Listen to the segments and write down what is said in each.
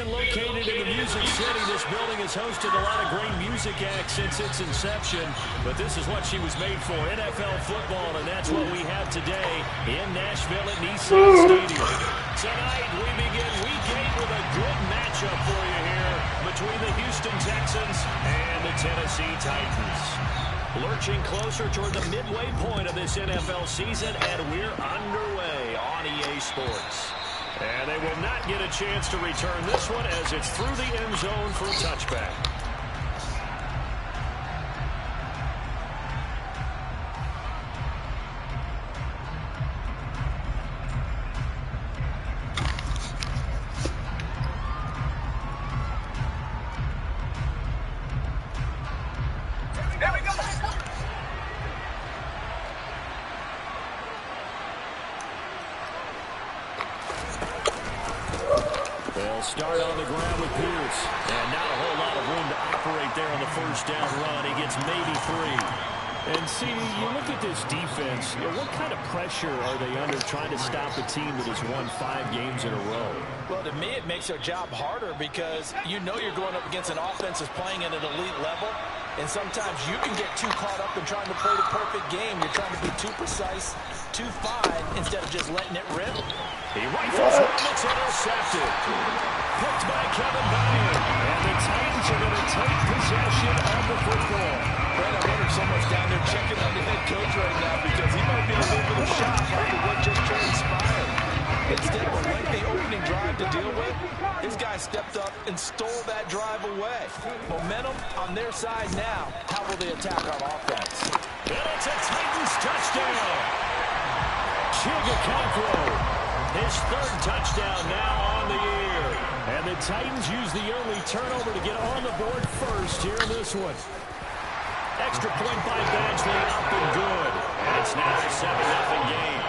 Being located in the Music City, this building has hosted a lot of great music acts since its inception. But this is what she was made for, NFL football, and that's what we have today in Nashville at Nissan Stadium. Tonight, we begin Week 8 with a good matchup for you here between the Houston Texans and the Tennessee Titans. Lurching closer toward the midway point of this NFL season, and we're underway on EA Sports. And they will not get a chance to return this one as it's through the end zone for a touchback. Start on the ground with Pierce. And not a whole lot of room to operate there on the first down run. He gets maybe 3. And see, you look at this defense, what kind of pressure are they under trying to stop a team that has won 5 games in a row? Well, to me, it makes their job harder because you know you're going up against an offense that's playing at an elite level. And sometimes you can get too caught up in trying to play the perfect game. You're trying to be too precise, too fine, instead of just letting it rip. He rifles one that's intercepted. Picked by Kevin Byard. And the Titans are going to take possession of the football. Brad, I wonder if someone's down there checking on the head coach right now because he might be in a little bit of shock after what just transpired. Instead of a lengthy opening drive to deal with, his guy stepped up and stole that drive away. Momentum on their side now. How will they attack on offense? And it's a Titans touchdown. Chigakakro. His 3rd touchdown now on the year. And the Titans use the early turnover to get on the board first here in this one. Extra point by Badgley, up and good. And it's now a 7-0 game.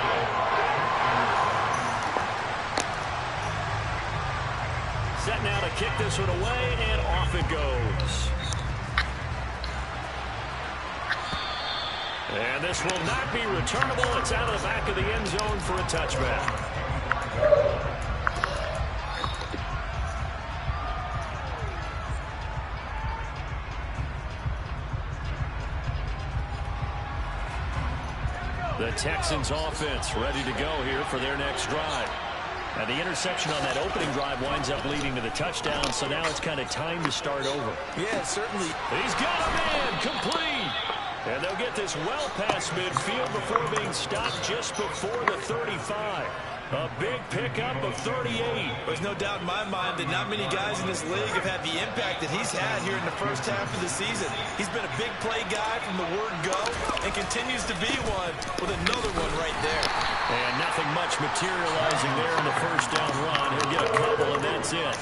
Set now to kick this one away, and off it goes. And this will not be returnable. It's out of the back of the end zone for a touchback. The Texans offense ready to go here for their next drive. And the interception on that opening drive winds up leading to the touchdown, so now it's kind of time to start over. Yeah, certainly. He's got a man complete. And they'll get this well past midfield before being stopped just before the 35. A big pickup of 38. There's no doubt in my mind that not many guys in this league have had the impact that he's had here in the first half of the season. He's been a big play guy from the word go and continues to be one with another one right there. And nothing much materializing there in the first down run. He'll get a couple, and that's it.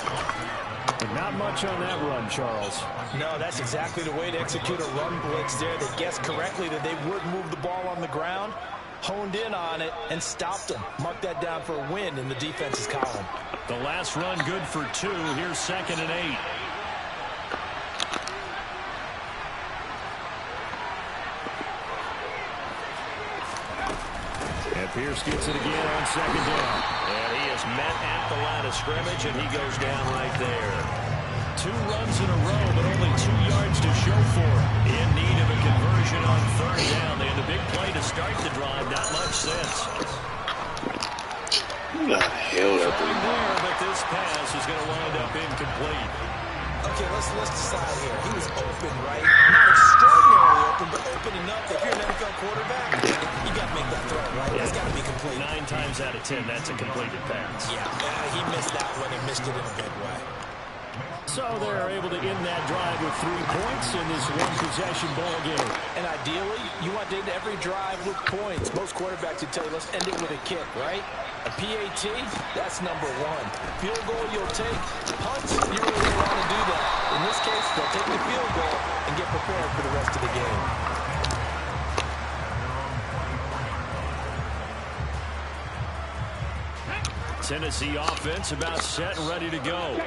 Not much on that run, Charles. No, that's exactly the way to execute a run blitz there. They guessed correctly that they would move the ball on the ground, honed in on it, and stopped them. Mark that down for a win in the defense's column. The last run good for 2. Here's 2nd and 8. And Pierce gets it again on 2nd down. And he is met at the line of scrimmage, and he goes down right there. 2 runs in a row, but only 2 yards to show for it. In need of a conversion on 3rd down. They had a big play to start the drive. Not much sense. Who the hell that thing? There, but this pass is going to wind up incomplete. Okay, let's decide here. He was open, right? Not extraordinarily open, but open enough that if you're an NFL quarterback, you got to make that throw, right? That's got to be complete. 9 times out of 10, that's a completed pass. Yeah, he missed that one and missed it in a big way. So they're able to end that drive with 3 points in this one-possession ball game. And ideally, you want to end every drive with points. Most quarterbacks would tell you, let's end it with a kick, right? A PAT, that's number 1. Field goal, you'll take. Punts, you really don't want to do that. In this case, they'll take the field goal and get prepared for the rest of the game. Tennessee offense about set and ready to go.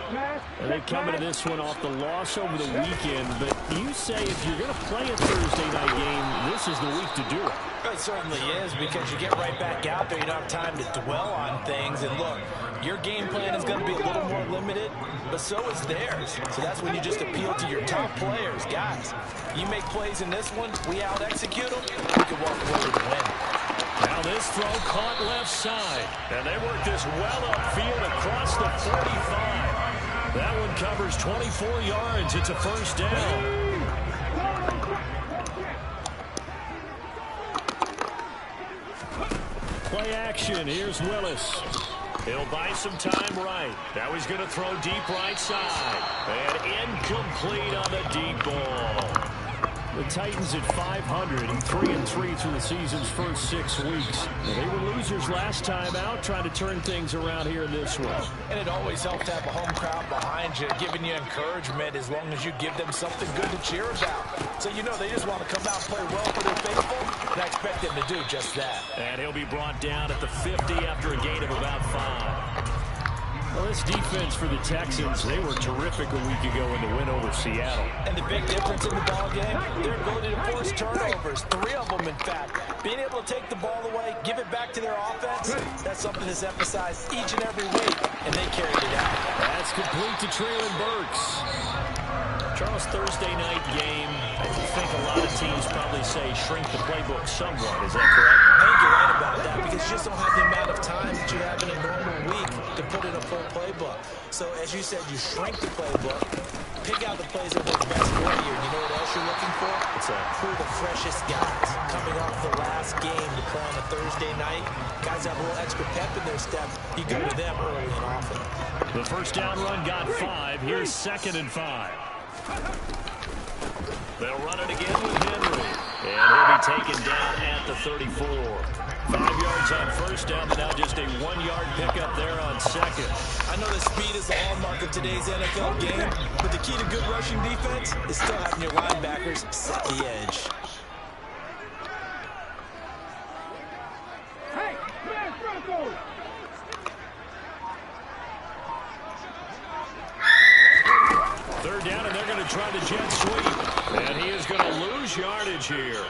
And they come into this one off the loss over the weekend. But you say if you're going to play a Thursday night game, this is the week to do it. It certainly is, because you get right back out there. You don't have time to dwell on things. And look, Your game plan is going to be a little more limited, but so is theirs. So that's when you just appeal to your top players. Guys, you make plays in this one, we out-execute them, we can walk away with a win. Now this throw caught left side. And they work this well upfield across the 45. That one covers 24 yards. It's a first down. Play action. Here's Willis. He'll buy some time right. Now he's going to throw deep right side. And incomplete on the deep ball. The Titans at 500 and 3-3 through the season's first 6 weeks. They were losers last time out, trying to turn things around here in this one. And it always helps to have a home crowd behind you, giving you encouragement as long as you give them something good to cheer about. So you know they just want to come out and play well for their faithful, and I expect them to do just that. And he'll be brought down at the 50 after a gain of about 5. Well, this defense for the Texans, they were terrific a week ago in the win over Seattle. And the big difference in the ball game, their ability to force turnovers, 3 of them in fact. Being able to take the ball away, give it back to their offense, that's something that's emphasized each and every week, and they carried it out. That's complete to Traylon Burks. Charles, Thursday night game, I think a lot of teams probably say shrink the playbook somewhat. Is that correct? I think you're right about that because you just don't have the amount of time that you have in a normal week to put in a full playbook. So as you said, you shrink the playbook, pick out the plays that work best for you. And you know what else you're looking for? It's who are the freshest guys coming off the last game to play on a Thursday night. Guys have a little extra pep in their step. You go to them early and often. The first down run got 5. Here's 2nd and 5. They'll run it again with Henry. And he'll be taken down at the 34. 5 yards on first down, but now just a 1-yard pickup there on 2nd. I know that speed is the hallmark of today's NFL game, but the key to good rushing defense is still having your linebackers set the edge. Third down, and they're going to try the jet sweep. And he is going to lose yardage here.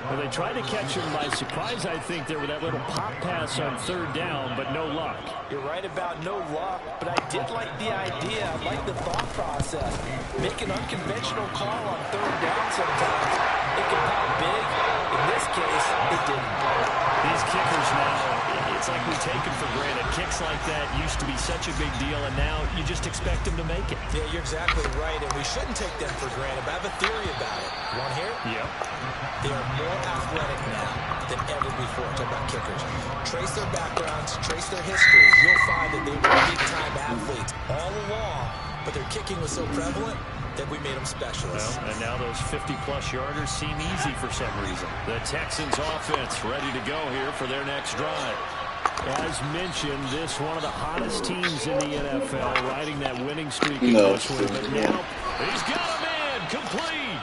Well, they tried to catch him by surprise, I think, there with that little pop pass on 3rd down, but no luck. You're right about no luck, but I did like the idea. I like the thought process. Make an unconventional call on 3rd down sometimes. It can pop big. In this case, it didn't. These kickers now, it's like we take them for granted. Kicks like that used to be such a big deal, and now you just expect them to make it. Yeah, you're exactly right, and we shouldn't take them for granted, but I have a theory about it. You want to hear it? Yep. They are more athletic now than ever before. Talk about kickers. Trace their backgrounds, trace their history. You'll find that they were big-time athletes all along, but their kicking was so prevalent that we made them specialists. Well, and now those 50-plus yarders seem easy for some reason. The Texans offense ready to go here for their next drive. As mentioned, this one of the hottest teams in the NFL, riding that winning streak in this one. But now he's got a man complete.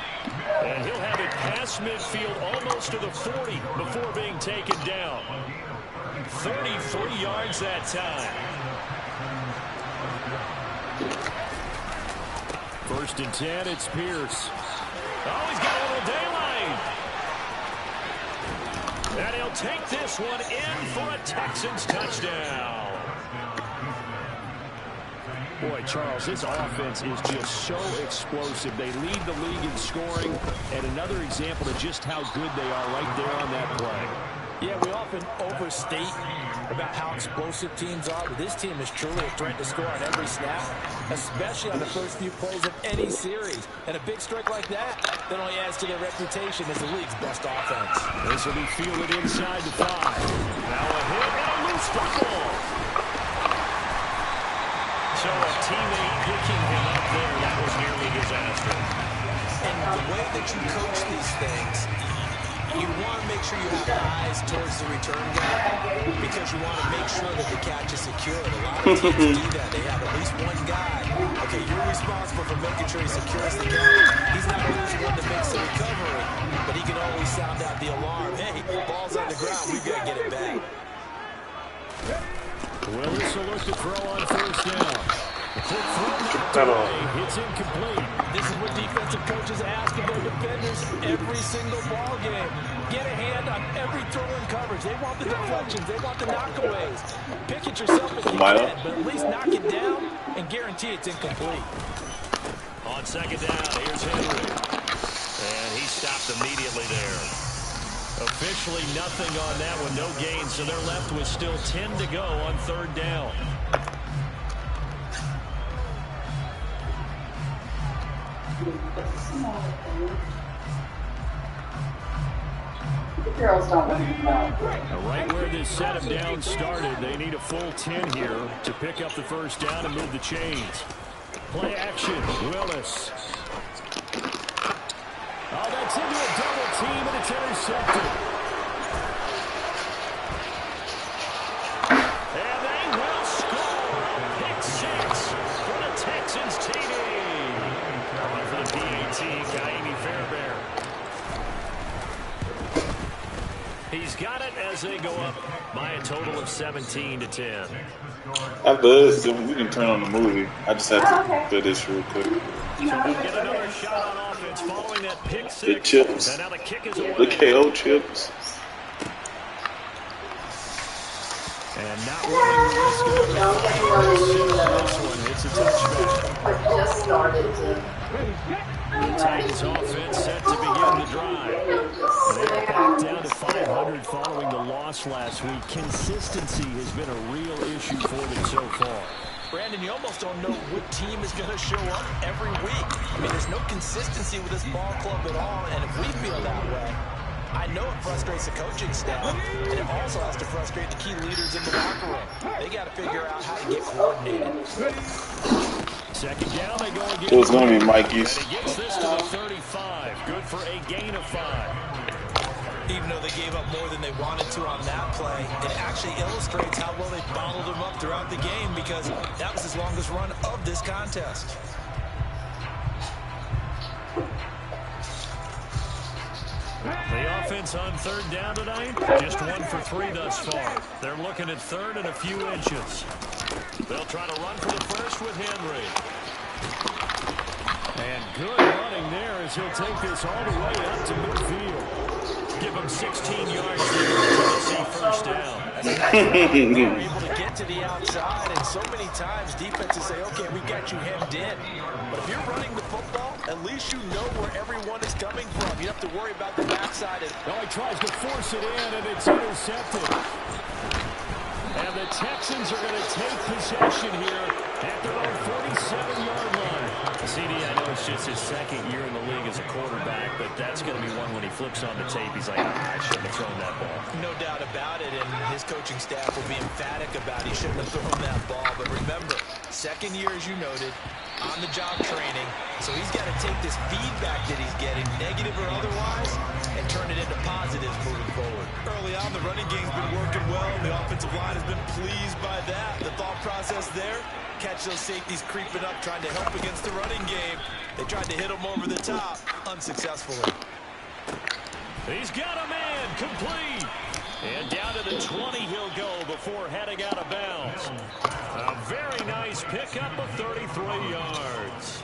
And he'll have it past midfield almost to the 40 before being taken down. 33 yards that time. 1st and 10, it's Pierce. Oh, he's got a little daylight. And he'll take this one in for a Texans touchdown. Boy, Charles, this offense is just so explosive. They lead the league in scoring, and another example of just how good they are right there on that play. Yeah, we often overstate about how explosive teams are, but this team is truly a threat to score on every snap, especially on the first few plays of any series. And a big strike like that only adds to their reputation as the league's best offense. This will be fielded inside the 5. Now a hit and a loose football. So a teammate picking him up there, that was nearly a disaster. And the way that you coach these things, you want to make sure you have eyes towards the return guy because you want to make sure that the catch is secured. A lot of teams do that. They have at least one guy. Okay, you're responsible for making sure he secures the catch. He's not always one that makes the recovery, but he can always sound out the alarm. Hey, ball's on the ground. We've got to get it back. Willis will look to throw on 1st down. The quick throw knocked away. It's incomplete. This is what defensive coaches ask of their defenders every single ball game. Get a hand on every throw in coverage. They want the deflections. They want the knockaways. Pick it yourself if you can, but at least knock it down and guarantee it's incomplete. On second down, here's Henry. And he stopped immediately there. Officially nothing on that one, no gain, so they're left with still 10 to go on third down. Right where this set of downs started, they need a full 10 here to pick up the first down and move the chains. Play action, Willis. Oh, that's into a double team, and it's intercepted. And they will score. Pick six for the Texans TD. On for the PAT, Kaimi Fairbairn. He's got it as they go up by a total of 17 to 10. After this, we can turn on the movie. I just have to do this real quick. So we'll get another shot on offense following that pick six. The chips. And now the kick is away. The KO chips. And not willing to risk this one. It's a touchback. Just started to. The Titans offense set to begin the drive. They're back down to 500 following the loss last week. Consistency has been a real issue for them so far. Brandon, you almost don't know what team is going to show up every week. I mean, there's no consistency with this ball club at all, and if we feel that way, I know it frustrates the coaching staff, and it also has to frustrate the key leaders in the locker room. They got to figure out how to get coordinated. Second down, they go again. It was going to be Mikey's. And he gets this to the 35. Good for a gain of 5. Even though they gave up more than they wanted to on that play, it actually illustrates how well they bottled them up throughout the game, because that was his longest run of this contest. The offense on third down tonight, just 1 for 3 thus far. They're looking at third and a few inches. They'll try to run for the first with Henry. And good running there as he'll take this all the way up to midfield. Give him 16 yards there until they see first down. They're able to get to the outside, and so many times defenses say, okay, we got you hemmed in. But if you're running the football, at least you know where everyone is coming from. You don't have to worry about the backside. Oh, he tries to force it in, and it's intercepted. And the Texans are going to take possession here at their own 47-yard line. CD, I know it's just his second year in the league as a quarterback, but that's going to be one when he flips on the tape. He's like, I shouldn't have thrown that ball. No doubt about it, and his coaching staff will be emphatic about he shouldn't have thrown that ball. But remember, second year, as you noted, on-the-job training, so he's got to take this feedback that he's getting, negative or otherwise, and turn it into positives moving forward. Early on, the running game's been working well, and the offensive line has been pleased by that. The thought process there, catch those safeties creeping up, trying to help against the running game. They tried to hit him over the top, unsuccessfully. He's got a man, complete. And down to the 20 he'll go before heading out of bounds. A very nice pickup of 33 yards.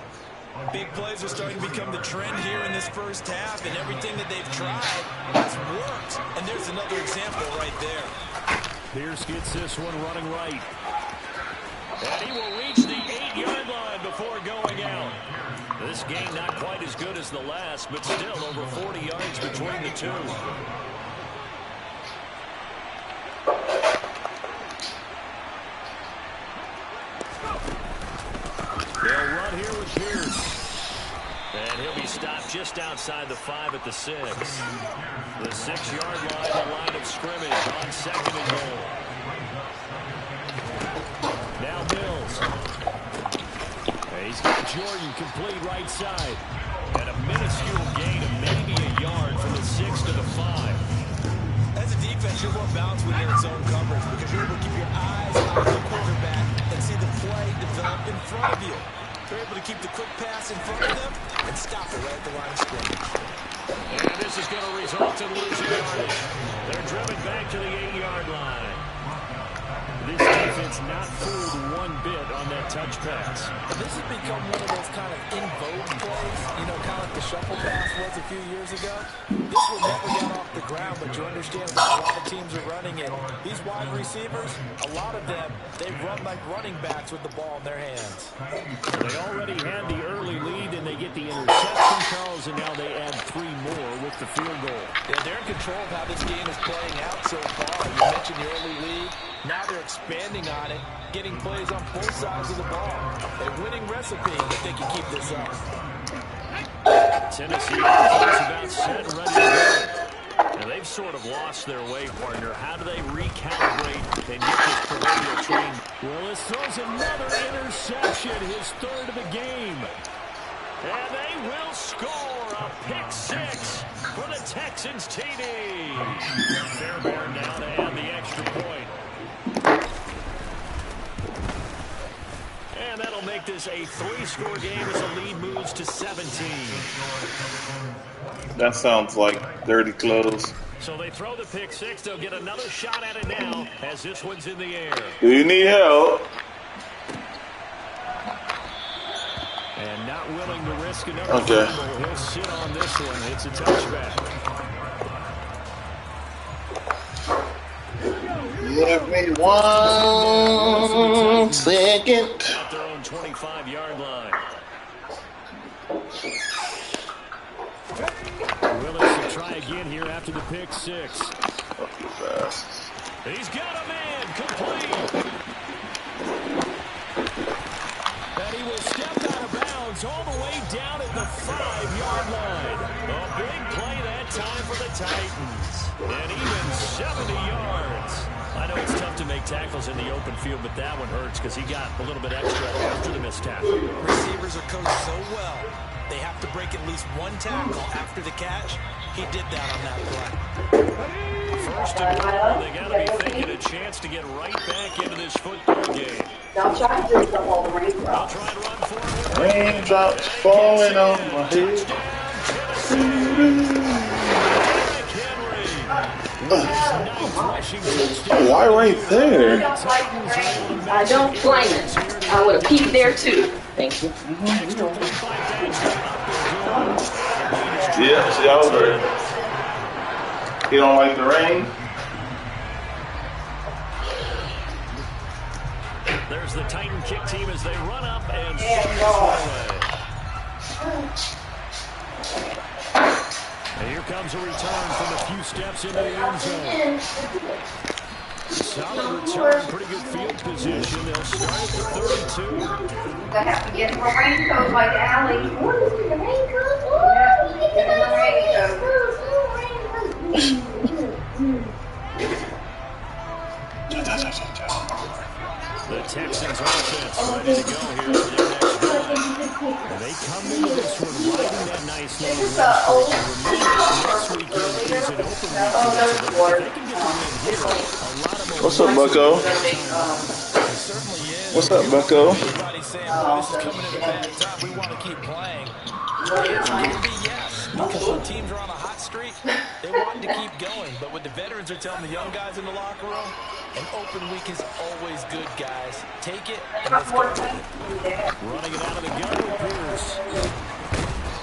Big plays are starting to become the trend here in this first half, and everything that they've tried has worked. And there's another example right there. Pierce gets this one running right. And he will reach the 8-yard line before going out. This game not quite as good as the last, but still over 40 yards between the two. They'll run here with Pierce. And he'll be stopped just outside the 5 at the 6. The 6-yard line, the line of scrimmage on second and goal. Now Mills. He's got Jordan complete right side. And a minuscule gain of maybe a yard from the 6 to the 5. As a defense, you're more balanced when you're in zone coverage because you're able to keep your eyes on the quarterback and see the play develop in front of you. They're able to keep the quick pass in front of them and stop it right at the line of scrimmage. And this is going to result in losing yardage. They're driven back to the 8-yard line. This defense not fooled one bit on that touch pass. This has become one of those kind of in vogue plays, you know, kind of like the shuffle pass was a few years ago. This will never get off the ground, but you understand that a lot of teams are running it. These wide receivers, a lot of them, they run like running backs with the ball in their hands. They already had the early lead, and they get the interception, Charles, and now they add 3 more with the field goal. Yeah, they're in control of how this game is playing out so far. You mentioned the early lead. Now they're expanding on it, getting plays on both sides of the ball. A winning recipe if they can keep this up. Tennessee is about set and ready to go. Now they've sort of lost their way, partner. How do they recalibrate and get this proverbial train? Willis throws another interception, his 3rd of the game. And they will score a pick 6 for the Texans TD. Fairbairn now to add the extra point. And that'll make this a 3-score game as the lead moves to 17. That sounds like dirty clothes. So they throw the pick 6. They'll get another shot at it now as this one's in the air. Do you need help? And not willing to risk another fumble. He'll sit on this one. It's a touchback. Give me 1 second. At their own 25-yard line. Willis will try again here after the pick 6. He's got a man complete. And he will step out of bounds all the way down at the 5-yard line. A big play that time for the Titans. And even 70 yards. I know it's tough to make tackles in the open field, but that one hurts because he got a little bit extra after the missed tackle. Receivers are coached so well, they have to break at least 1 tackle after the catch. He did that on that play. 1st and goal. They got to be thinking a chance to get right back into this football game. Don't try to do the whole They'll raindrop. try and run for it. Raindrops falling on my head. Why right there? I don't blame it. I would have peeked there too. Thank you. Yeah, see, I was hurt. You don't like the rain? There's the Titan kick team as they run up and away. And here comes a return from a few steps into the end zone. Solid return, pretty good field position. They'll start at the 32. I have to get my raincoat like Allie. What is the raincoat? Yeah, get The Texans offense ready to go here for their next drive. And they come into this one riding that nice long win streak. Next weekend is an open weekend, so if they can get the win here, a lot of What's up, Bucko? What's up, Bucko? Everybody's saying, boy, this is coming at a bad time. We want to keep playing. The answer can be yes, because when teams are on a hot streak, they want to keep going. But what the veterans are telling the young guys in the locker room, an open week is always good, guys. Take it, and let's go. running it out of the gun with Pierce.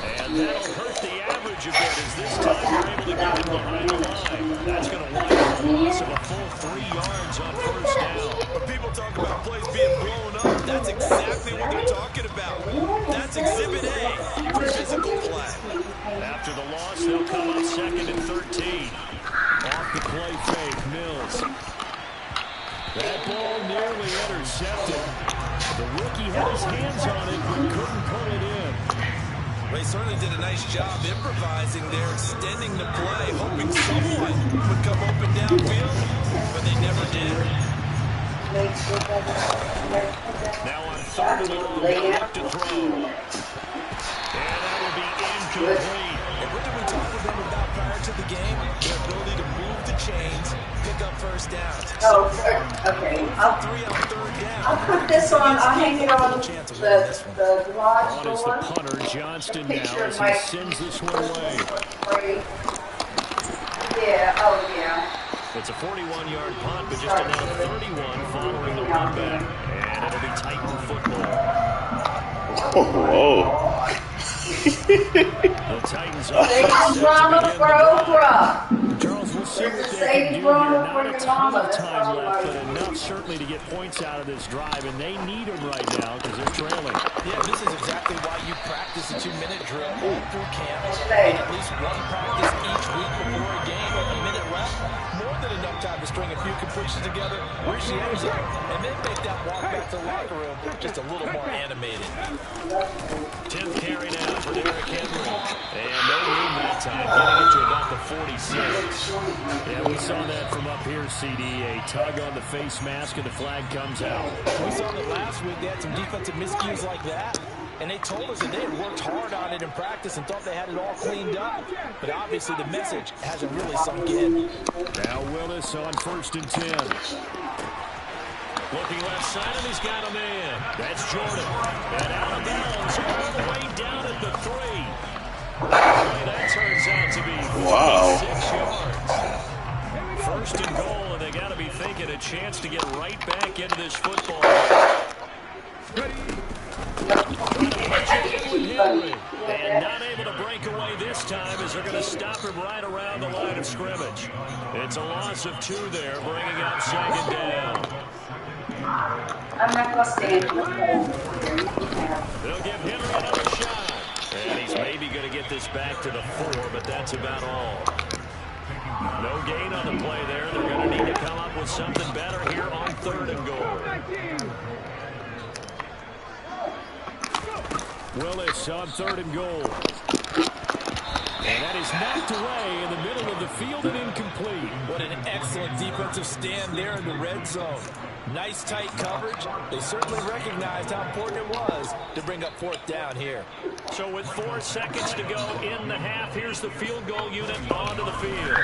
And that'll hurt the average a bit as this time you're able to get him behind the line. That's going to wind up a loss of a full 3 yards on 1st down. When people talk about plays being blown up, that's exactly what they're talking about. That's Exhibit A for physical play. After the loss, they'll come up 2nd and 13. Off the play fake, Mills. That ball nearly intercepted. The rookie had his hands on it, but couldn't pull it in. They certainly did a nice job improvising there, extending the play, hoping someone would come open downfield, but they never did. Now on 3rd and goal, left to throw. And that will be incomplete. And what did we talk with them about prior to the game? Their ability to move the chains, pick up 1st downs. Oh, okay. 3 on 3rd down. I'll put this on. I'll hang it on the garage On is the door. punter, Johnston, now Picture as my- he sends this one away. Yeah, oh yeah. It's a 41-yard punt, but just a now 31 following the run back. And it'll be Titan football. Whoa. The Titans are set to begin the drive. Charles, we'll see what they can do here. Not a ton of time left, but enough certainly to get points out of this drive, and they need them right now because they're trailing. Yeah, this is exactly why you practice a 2-minute drill all through camp, and at least one practice each week before a game. A minute left, more than enough time to string a few completions together, reach the end zone, and then make that walk back to the locker room just a little more animated. 10th carry now for Derrick Henry. And no room that time, getting it to about the 46. Yeah, we saw that from up here, CD. A tug on the face mask, and the flag comes out. We saw that last week. They had some defensive miscues like that, and they told us that they had worked hard on it in practice and thought they had it all cleaned up. But obviously the message hasn't really sunk in. Now Willis on 1st and 10. Looking left side, and he's got a man. That's Jordan. And out of bounds, all the way down at the 3. That turns out to be 6 yards. 1st and goal, and they got to be thinking a chance to get right back into this football game. And not able to break away this time as they're going to stop him right around the line of scrimmage. It's a loss of 2 there, bringing up 2nd down. I'm not going to stand. They'll give Henry another shot. And he's maybe going to get this back to the 4, but that's about all. No gain on the play there. They're going to need to come up with something better here on 3rd and goal. Willis on 3rd and goal. And that is knocked away in the middle of the field and incomplete. What an excellent defensive stand there in the red zone. Nice tight coverage. They certainly recognized how important it was to bring up 4th down here. So with 4 seconds to go in the half, here's the field goal unit onto the field.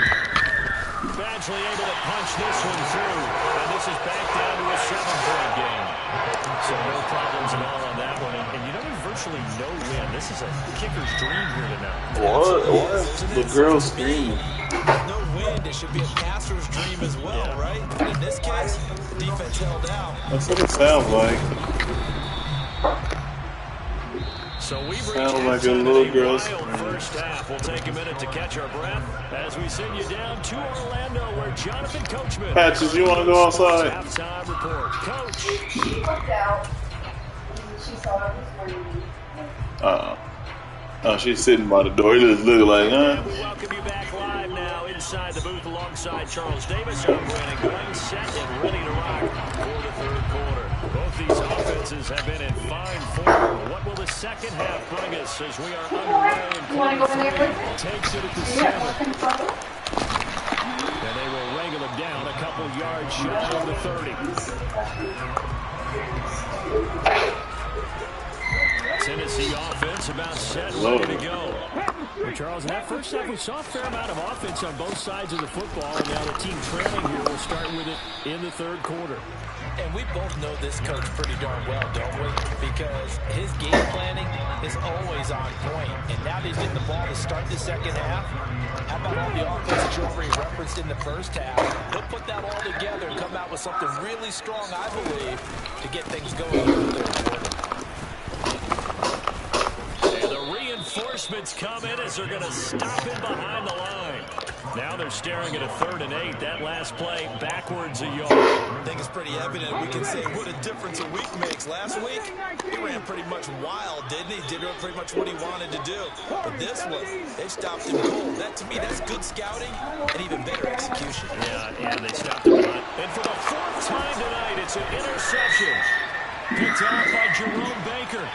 Badgley able to punch this one through. And this is back down to a 7-point game. So no problems at all on that one. And you know, there's virtually no win. This is a kicker's dream here tonight. What? The girl's dream. No wind, it should be a passer's dream as well, right? But in this case, the defense held out. That's what it sounds like. So we've Sounds like a little girl's first half. We'll take a minute to catch our breath as we send you down to Orlando, where Jonathan Coachman. Patches, you want to go outside? Halftime report. Coach. She looked out. She saw it was raining. Oh, she's sitting by the door. It just look like, huh? We welcome you back live now inside the booth alongside Charles Davis. I'm Brandon Green, set and ready to rock for the 3rd quarter. Both these offenses have been in fine form. What will the second half bring us as we are underway in quarter 3? Takes it at the 7. And they will wrangle him down a couple yards shy of the 30. Tennessee offense about set, ready to go. Well, Charles, in that first half, we saw a fair amount of offense on both sides of the football, and now the team trailing here will start with it in the 3rd quarter. And we both know this coach pretty darn well, don't we? Because his game planning is always on point. And now that he's getting the ball to start the second half, how about all the offense that you already referenced in the first half? He'll put that all together and come out with something really strong, I believe, to get things going in the 3rd quarter. Reinforcements come in as they're going to stop him behind the line. Now they're staring at a 3rd and 8. That last play backwards a yard. I think it's pretty evident. We can say what a difference a week makes. Last week, he ran pretty much wild, didn't he? Did pretty much what he wanted to do. But this one, they stopped him cold. That, to me, that's good scouting and even better execution. Yeah, and they stopped him behind. And for the 4th time tonight, it's an interception. Picked off by Jerome Baker.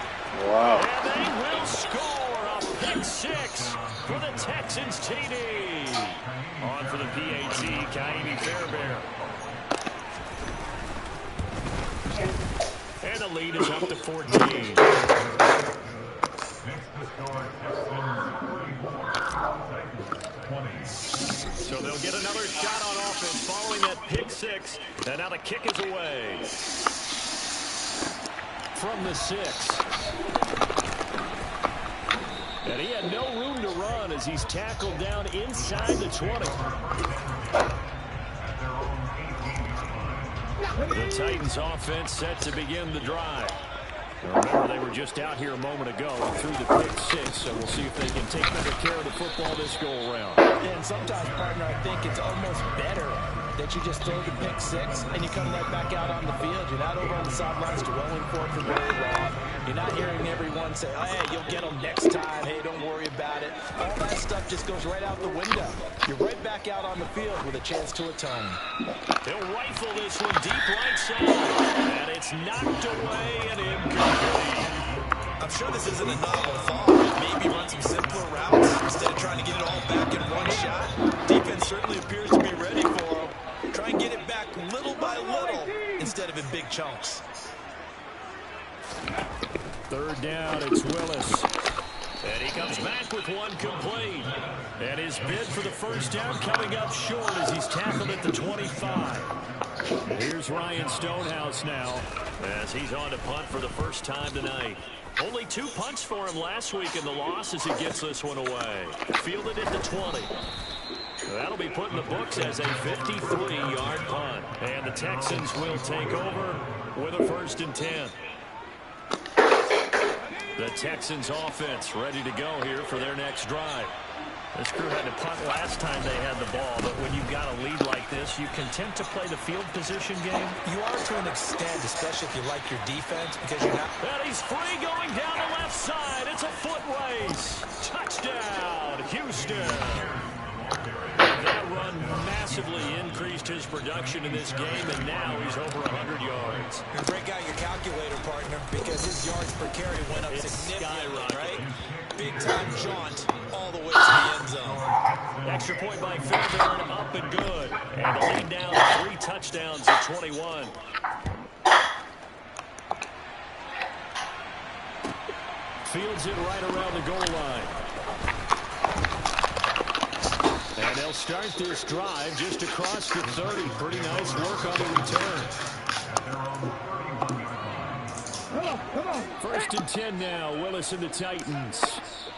Wow. And they will score a pick 6 for the Texans TD. On for the PAT, Kaimi Fairbairn. And the lead is up to 14. So they'll get another shot on offense following that pick 6. And now the kick is away. From the 6. And he had no room to run as he's tackled down inside the 20. The Titans offense set to begin the drive. Remember, they were just out here a moment ago and threw the pick six, so we'll see if they can take better care of the football this go-around. And sometimes, partner, I think it's almost better that you just throw the pick six and you come right back out on the field. You're not over on the sidelines dwelling for it for very long. You're not hearing everyone say, oh, hey, you'll get them next time. Hey, don't worry about it. All that stuff just goes right out the window. You're right back out on the field with a chance to atone. He'll rifle this one deep right side. And it's knocked away and incomplete. I'm sure this isn't a novel thought. Maybe run some simpler routes instead of trying to get it all back in one shot. Defense certainly appears to be ready for him. Try and get it back little by little instead of in big chunks. Third down, it's Willis. And he comes back with one complete. And his bid for the first down coming up short as he's tackled at the 25. Here's Ryan Stonehouse now as he's on to punt for the first time tonight. Only 2 punts for him last week in the loss as he gets this one away. Fielded at the 20. That'll be put in the books as a 53-yard punt. And the Texans will take over with a 1st and 10. The Texans offense ready to go here for their next drive. This crew had to punt last time they had the ball, but when you've got a lead like this, you content to play the field position game? You are to an extent, especially if you like your defense, because you're not... And he's free going down the left side. It's a foot race. Touchdown, Houston. That run massively increased his production in this game, and now he's over 100 yards. And break out your calculator, partner, because his yards per carry went up significantly, right? Big-time jaunt all the way to the end zone. Extra point by Fairbairn, up and good. And the lead down to 3 touchdowns at 21. Fields it right around the goal line. And they'll start this drive just across the 30. Pretty nice work on the return. 1st and 10 now. Willis and the Titans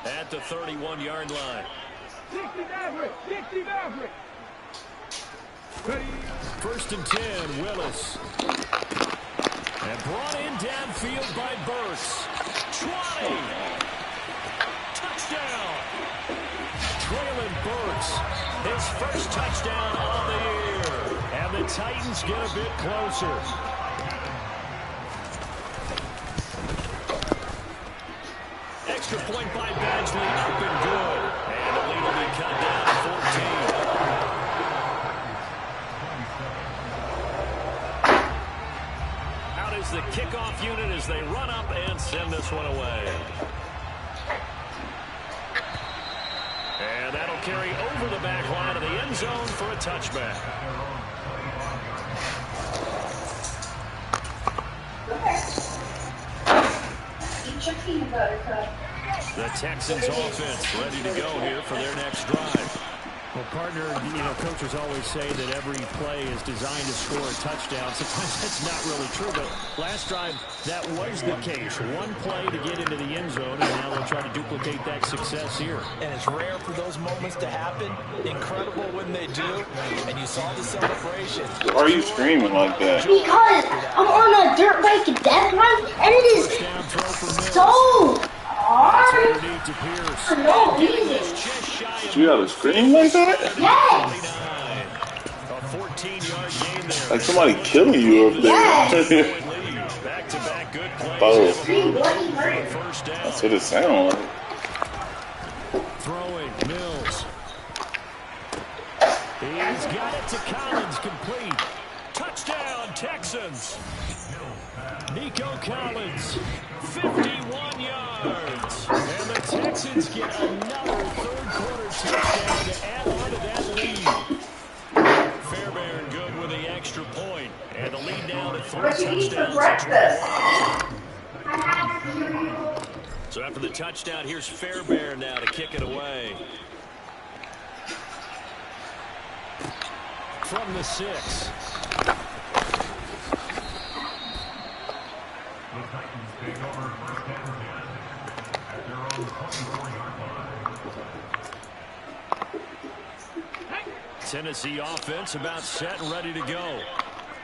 at the 31-yard line. 1st and 10, Willis. And brought in downfield by Burks. 20. Touchdown. Traylon Burks, his first touchdown on the year. And the Titans get a bit closer. Extra point by Badgley, up and good. And the lead will be cut down to 14. Out is the kickoff unit as they run up and send this one away. And that'll carry over the back line of the end zone for a touchback. The Texans offense ready to go here for their next drive. Well, partner, coaches always say that every play is designed to score a touchdown. Sometimes that's not really true, but last drive, that was the case. One play to get into the end zone, and now they'll try to duplicate that success here. And it's rare for those moments to happen. Incredible when they do. And you saw the celebration. Why are you screaming like that? Because I'm on a dirt bike death run, and it is so hard. To Pierce. No, easy. You gotta scream like that? Yes. A 14-yard game there. Like somebody killing you up there. Yes. Back-to-back good plays. Oh. First down. That's what it sounds like. Throwing, Mills. He's got it to Collins, complete. Touchdown, Texans. Nico Collins, 51 yards. And the Texans get another third-quarter touchdown to add on to that lead. Fairbairn good with the extra point. And the lead down to 3 touchdowns. So after the touchdown, here's Fairbairn now to kick it away. From the 6. Tennessee offense about set and ready to go.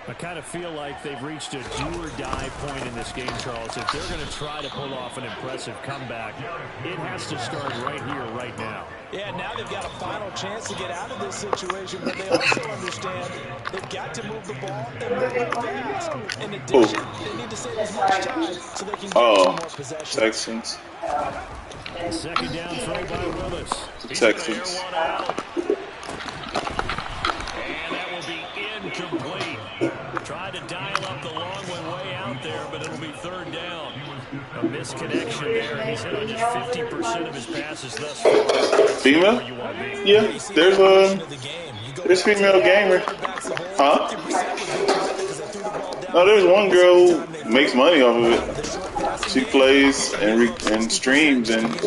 I kind of feel like they've reached a do-or-die point in this game, Charles. If they're going to try to pull off an impressive comeback, it has to start right here, right now. Yeah, now they've got a final chance to get out of this situation, but they also understand they've got to move the ball and move it fast. In addition, they need to save as much time so they can get 2 more possessions. Texans. Second down throw by Willis. Texans. And that will be incomplete. Tried to dial up the long one way out there, but it'll be third down. A misconnection there, and he's hit on just 50% of his passes thus far. Female? Yeah, there's female gamer. Huh? No, there's one girl who makes money off of it. She plays and streams, and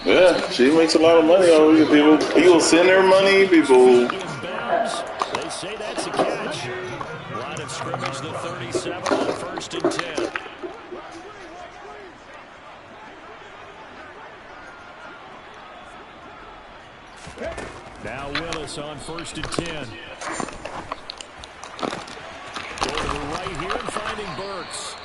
yeah, she makes a lot of money off of it. People send her money. People. They say that's a catch. Line of scrimmage, the 37 on 1st and 10. Now Willis on 1st and 10. Go to the right here and finding Burks.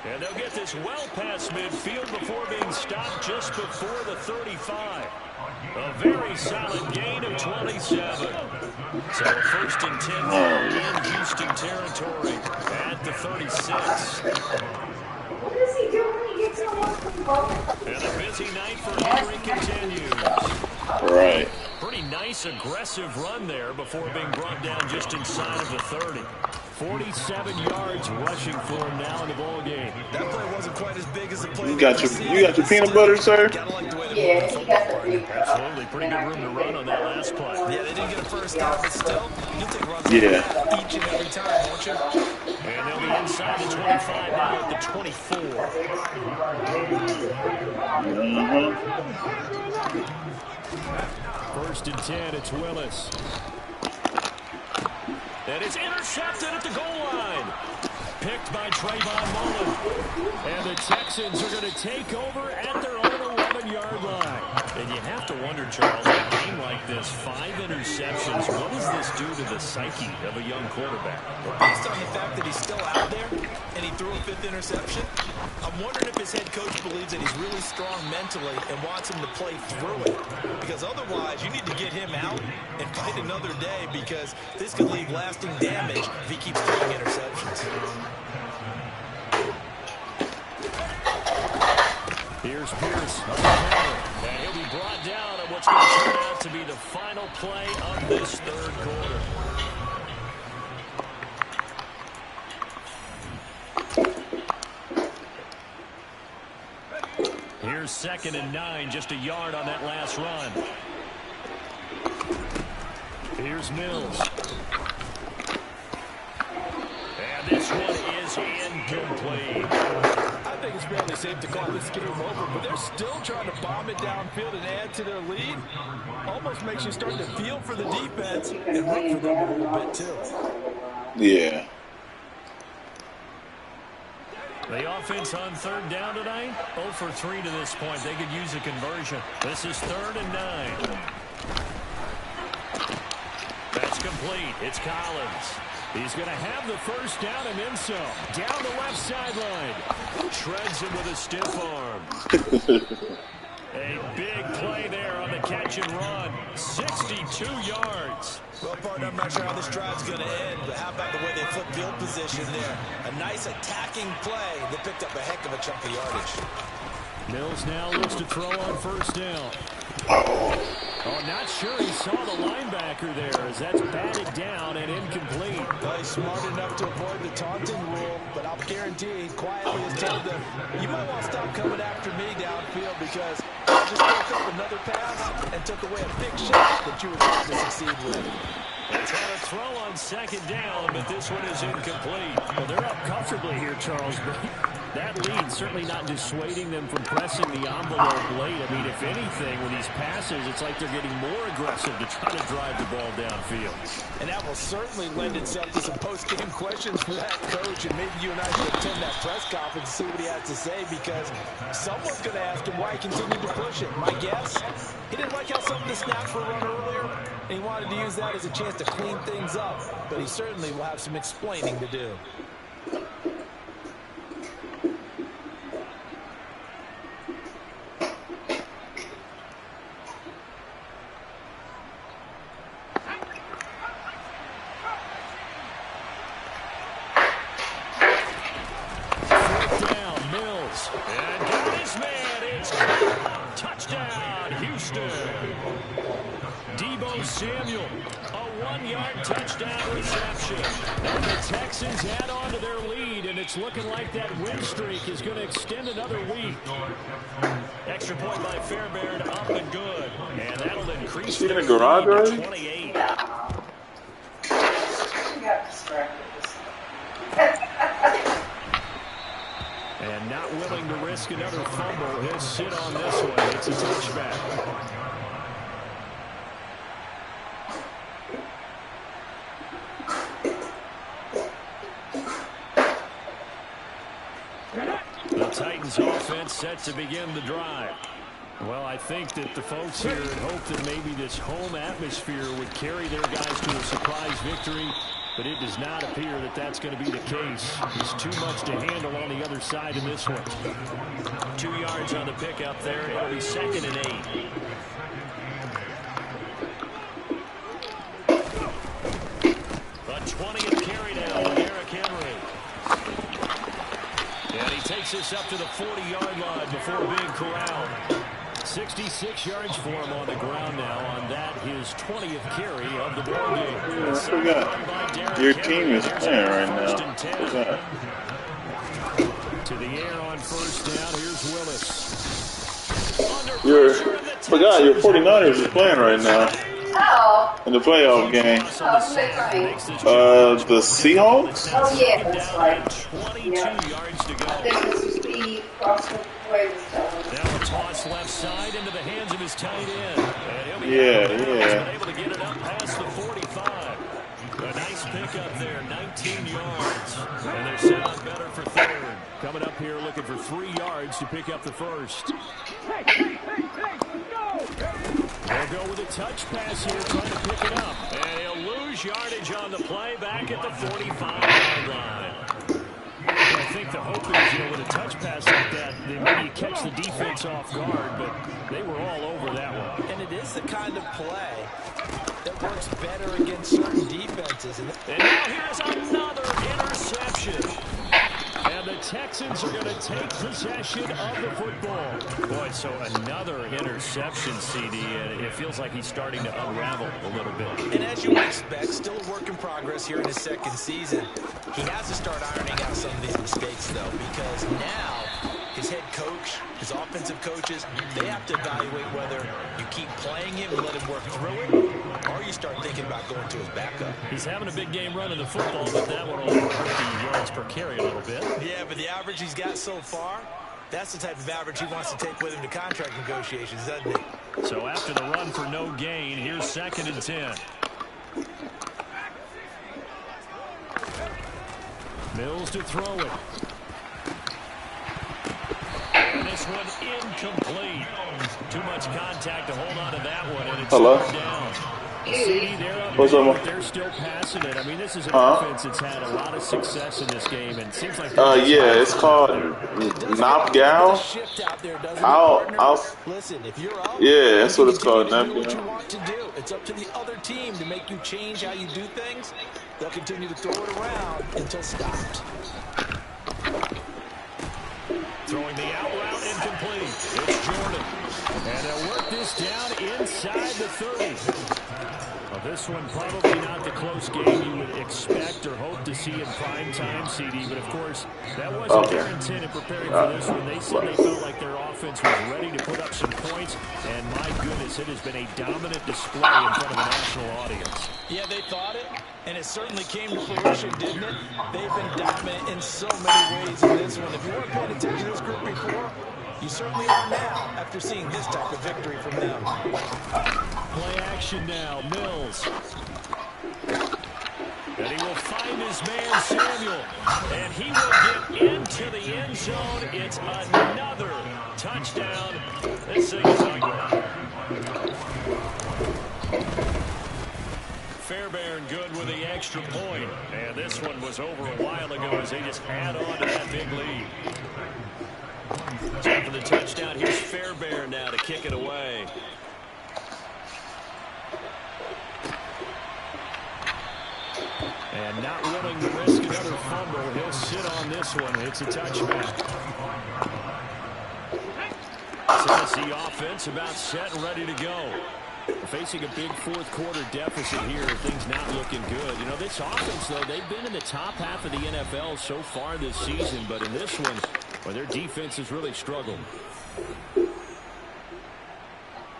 And they'll get this well past midfield before being stopped just before the 35. A very solid gain of 27. So 1st and 10 now in Houston territory at the 36. What does he do when he gets on And a busy night for Henry continues. Right. Pretty nice, aggressive run there before being brought down just inside of the 30. 47 yards rushing for him now in the ball game. That play wasn't quite as big as the play. You got your peanut butter, sir? Yeah, he got the big Absolutely, pretty good room to run on that last play. Yeah, they didn't get a first down, but still, you'll take runs each and every time, won't you? And they'll be inside the 25 now at the 24. First and 10, it's Willis. And it's intercepted at the goal line. Picked by Trayvon Mullen. And the Texans are going to take over at their own 11-yard line. And you have to wonder, Charles, in a game like this, 5 interceptions, what does this do to the psyche of a young quarterback? Well, based on the fact that he's still out there and he threw a 5th interception, I'm wondering if his head coach believes that he's really strong mentally and wants him to play through it. Because otherwise, you need to get him out and fight another day, because this could leave lasting damage if he keeps throwing interceptions. Here's Pierce on the counter, and he'll be brought down on what's going to turn out to be the final play of this third quarter. Here's 2nd and 9, just a yard on that last run. Here's Mills. And this one is incomplete. I think it's fairly safe to call this game over, but they're still trying to bomb it downfield and add to their lead. Almost makes you start to feel for the defense and root for them a little bit too. Yeah. The offense on 3rd down tonight, 0 for 3 to this point. They could use a conversion. This is 3rd and 9. That's complete. It's Collins. He's going to have the first down and then some. Down the left sideline. Shreds him with a stiff arm. A big play there on the catch and run. 62 yards. Well, partner, I'm not sure how this drive's going to end, but how about the way they flip field position there? A nice attacking play that picked up a heck of a chunk of yardage. Mills now looks to throw on 1st down. Oh, not sure he saw the linebacker there as that's batted down and incomplete. Well, he's smart enough to avoid the taunting rule, but I'll guarantee he quietly has told them, you might want to stop coming after me downfield, because I just broke up another pass and took away a big shot that you were trying to succeed with. It's on a throw on 2nd down, but this one is incomplete. Well, they're up comfortably here, Charles, but that lead certainly not dissuading them from pressing the envelope late. I mean, if anything, with these passes, it's like they're getting more aggressive to try to drive the ball downfield. And that will certainly lend itself to some post-game questions for that coach, and maybe you and I should attend that press conference and see what he has to say, because someone's going to ask him why he continued to push it. My guess, he didn't like how some of the snaps were run earlier. and he wanted to use that as a chance to clean things up. But he certainly will have some explaining to do. And got his man. It's touchdown, Houston. Deebo Samuel, a 1-yard touchdown reception. And the Texans add on to their lead, and it's looking like that win streak is going to extend another week. Extra point by Fairbairn, up and good. And that'll increase the garage already? 28. Yeah. You got distracted. And not willing to risk another fumble. He'll sit on this one. It's a touchback. The Titans offense set to begin the drive. Well, I think that the folks here had hoped that maybe this home atmosphere would carry their guys to a surprise victory. But it does not appear that that's going to be the case. There's too much to handle on the other side in this one. 2 yards on the pickup there. It'll be 2nd and 8. A 20th carry now with Derrick Henry. And he takes this up to the 40-yard line before being corralled. 66 yards for him on the ground now on that, his 20th carry of the ball game. I forgot. Your team is playing right now. To the air on first down. Here's Willis. Forgot your 49ers is playing right now. Oh. In the playoff game. The Seahawks? Oh, yeah, that's right. 22 Yeah. yards to go. I think this was the cross-way was done. Now a toss left side into the hands of his tight end. And he'll be able to get it up past the 45. A nice pickup there, 19 yards. And they're set on better for 3rd. Coming up here looking for 3 yards to pick up the first. They'll go with a touch pass here, trying to pick it up. And he'll lose yardage on the play back at the 45-yard line. I think the hope is, with a touch pass like that, they maybe catch the defense off guard, but they were all over that one. And it is the kind of play that works better against certain defenses. And now here's another interception. And the Texans are going to take possession of the football. Boy, so another interception, CD, and it feels like he's starting to unravel a little bit. And as you would expect, still a work in progress here in his 2nd season. He has to start ironing out some of these mistakes, though, because now his head coach, his offensive coaches, they have to evaluate whether you keep playing him and let him work through it, or you start thinking about going to his backup. He's having a big game running the football, but that one will hurt the yards per carry a little bit. Yeah, but the average he's got so far, that's the type of average he wants to take with him to contract negotiations, doesn't he? So after the run for no gain, here's 2nd and 10. Mills to throw it. And this one incomplete. Too much contact to hold on to that one, and it's down. What's up? They're still passing it. I mean, this is an offense that's had a lot of success in this game, and it seems like yeah, it's called Knockout. Listen, if you're up, yeah, that's what it's called. Do what you want to do. It's up to the other team to make you change how you do things. They'll continue to throw it around until stopped. Throwing the out route incomplete. It's Jordan. And they'll work this down inside the 30. Well, this one probably not the close game you would expect or hope to see in prime time, CD. But, of course, that wasn't their intent in preparing for this one. They said they felt like their offense was ready to put up some points. And, my goodness, it has been a dominant display in front of a national audience. Yeah, they thought it. And it certainly came to fruition, didn't it? They've been dominant in so many ways in this one. If you weren't paying attention to this group before, you certainly are now after seeing this type of victory from them. Play action now, Mills. And he will find his man, Samuel. And he will get into the end zone. It's another touchdown. This thing is ugly. the extra point. And this one was over a while ago as they just add on to that big lead. Time for the touchdown. Here's Fairbairn now to kick it away. And not willing to risk another fumble. He'll sit on this one. It's a touchback. Tennessee offense about set and ready to go. Facing a big fourth quarter deficit here. Things not looking good. You know, this offense, though, they've been in the top half of the NFL so far this season. But in this one, well, their defense has really struggled.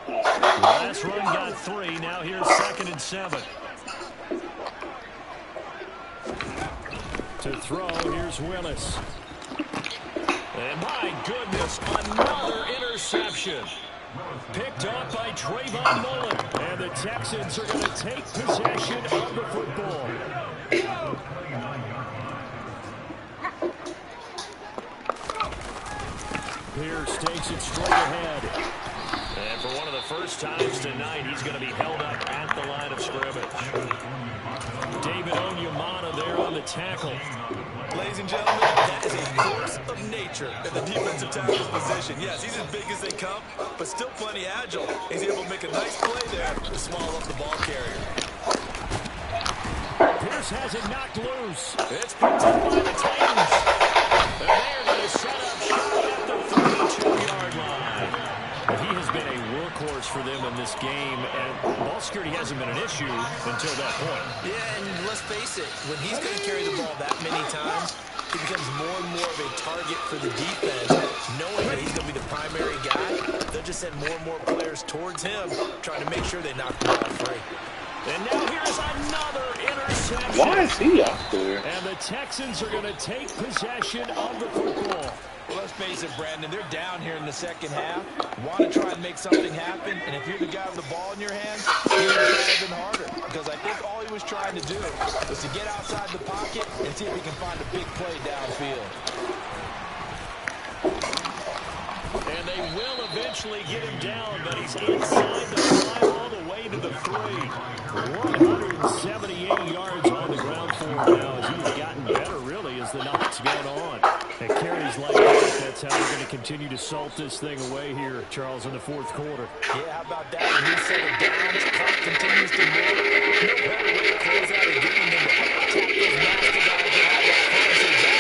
Last run got 3. Now here's 2nd and 7. To throw, here's Willis. And my goodness, another interception. Picked up by Trayvon Mullen. And the Texans are going to take possession of the football. Pierce takes it straight ahead. And for one of the first times tonight, he's going to be held up at the line of scrimmage. David Onyemata there on the tackle. Ladies and gentlemen, that is a force of nature in the defensive tackle position. Yes, he's as big as they come, but still plenty agile. He's able to make a nice play there to swallow up the ball carrier. Pierce has it knocked loose. It's picked up by the Titans. And they're going to set up shop at the 32-yard line. But he has been a workhorse for them in this game, and ball security hasn't been an issue until that point. Yeah, and let's face it, when he's going to carry the ball that many times, he becomes more and more of a target for the defense. Knowing that he's going to be the primary guy, they'll just send more and more players towards him, trying to make sure they knock the ball free. And now here's another interception. Why is he out there? And the Texans are going to take possession of the football. Well, let's face it, Brandon, they're down here in the second half. Want to try and make something happen, and if you're the guy with the ball in your hand, you're going to try even harder. Because I think all he was trying to do was to get outside the pocket and see if he can find a big play downfield. And they will eventually get him down, but he's inside the 5 all the way to the 3. 178 yards on the ground for him now as he's gotten better, really, as the night's gone on. And carries like that, that's how they're going to continue to salt this thing away here, Charles, in the fourth quarter. Yeah, how about that? When he set it down, his clock continues to move. No better way to close out a game than to tap those master guys that have that fancy job.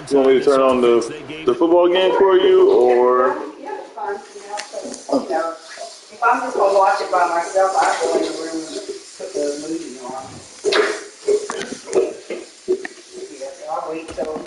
You want me to turn on the football game for you, or? Yeah, it's fine. You know, if I'm just going to watch it by myself, I go in the room and put the movie on. Yeah, so I'll wait till